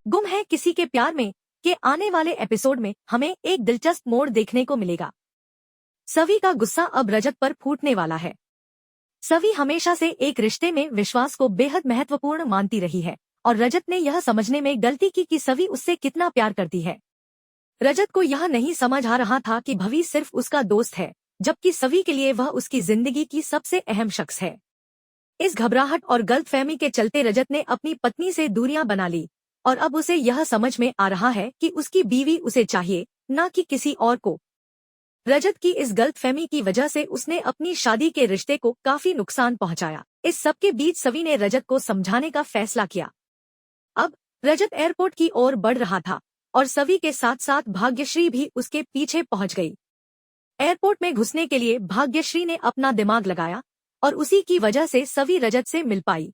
गुम है किसी के प्यार में के आने वाले एपिसोड में हमें एक दिलचस्प मोड़ देखने को मिलेगा। सवी का गुस्सा अब रजत पर फूटने वाला है। सवी हमेशा से एक रिश्ते में विश्वास को बेहद महत्वपूर्ण मानती रही है और रजत ने यह समझने में गलती की कि सवी उससे कितना प्यार करती है। रजत को यह नहीं समझ आ रहा था कि भवी सिर्फ उसका दोस्त है, जबकि सवी के लिए वह उसकी जिंदगी की सबसे अहम शख्स है। इस घबराहट और गलतफहमी के चलते रजत ने अपनी पत्नी से दूरियां बना ली और अब उसे यह समझ में आ रहा है कि उसकी बीवी उसे चाहिए, न कि किसी और को। रजत की इस गलतफहमी की वजह से उसने अपनी शादी के रिश्ते को काफी नुकसान पहुंचाया। इस सबके बीच सवी ने रजत को समझाने का फैसला किया। अब रजत एयरपोर्ट की ओर बढ़ रहा था और सवी के साथ साथ भाग्यश्री भी उसके पीछे पहुंच गई। एयरपोर्ट में घुसने के लिए भाग्यश्री ने अपना दिमाग लगाया और उसी की वजह से सवी रजत से मिल पाई।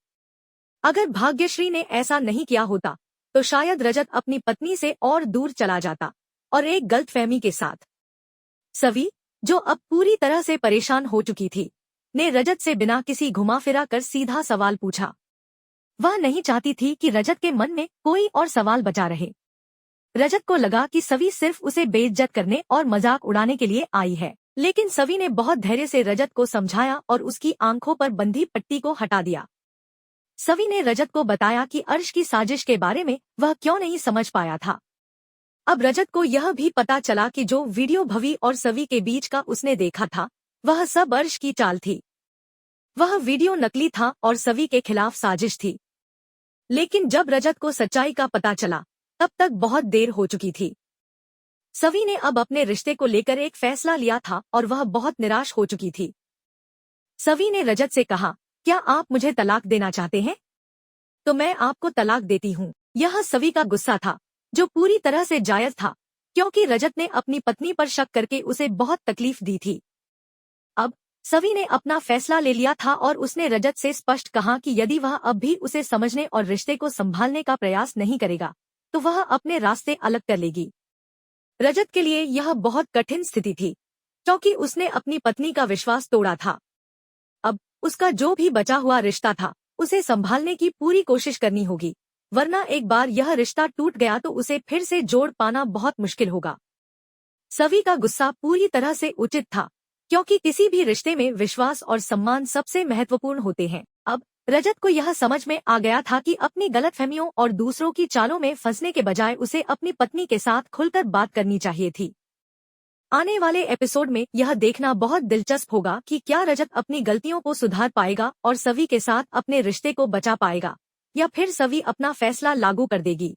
अगर भाग्यश्री ने ऐसा नहीं किया होता तो शायद रजत अपनी पत्नी से और दूर चला जाता और एक गलतफहमी के साथ। सवी, जो अब पूरी तरह से परेशान हो चुकी थी, ने रजत से बिना किसी घुमा-फिरा कर सीधा सवाल पूछा। वह नहीं चाहती थी कि रजत के मन में कोई और सवाल बचा रहे। रजत को लगा कि सवी सिर्फ उसे बेइज्जत करने और मजाक उड़ाने के लिए आई है, लेकिन सवी ने बहुत धैर्य से रजत को समझाया और उसकी आंखों पर बंधी पट्टी को हटा दिया। सवी ने रजत को बताया कि अर्श की साजिश के बारे में वह क्यों नहीं समझ पाया था। अब रजत को यह भी पता चला कि जो वीडियो भवी और सवी के बीच का उसने देखा था, वह सब अर्श की चाल थी। वह वीडियो नकली था और सवी के खिलाफ साजिश थी। लेकिन जब रजत को सच्चाई का पता चला, तब तक बहुत देर हो चुकी थी। सवी ने अब अपने रिश्ते को लेकर एक फैसला लिया था और वह बहुत निराश हो चुकी थी। सवी ने रजत से कहा, क्या आप मुझे तलाक देना चाहते हैं? तो मैं आपको तलाक देती हूँ। यह सवी का गुस्सा था, जो पूरी तरह से जायज था, क्योंकि रजत ने अपनी पत्नी पर शक करके उसे बहुत तकलीफ दी थी। अब सवी ने अपना फैसला ले लिया था और उसने रजत से स्पष्ट कहा कि यदि वह अब भी उसे समझने और रिश्ते को संभालने का प्रयास नहीं करेगा, तो वह अपने रास्ते अलग कर लेगी। रजत के लिए यह बहुत कठिन स्थिति थी, क्योंकि उसने अपनी पत्नी का विश्वास तोड़ा था। अब उसका जो भी बचा हुआ रिश्ता था, उसे संभालने की पूरी कोशिश करनी होगी, वरना एक बार यह रिश्ता टूट गया तो उसे फिर से जोड़ पाना बहुत मुश्किल होगा। सवी का गुस्सा पूरी तरह से उचित था, क्योंकि किसी भी रिश्ते में विश्वास और सम्मान सबसे महत्वपूर्ण होते हैं। अब रजत को यह समझ में आ गया था कि अपनी गलतफहमियों और दूसरों की चालों में फंसने के बजाय उसे अपनी पत्नी के साथ खुलकर बात करनी चाहिए थी। आने वाले एपिसोड में यह देखना बहुत दिलचस्प होगा कि क्या रजत अपनी गलतियों को सुधार पाएगा और सवी के साथ अपने रिश्ते को बचा पाएगा, या फिर सवी अपना फैसला लागू कर देगी।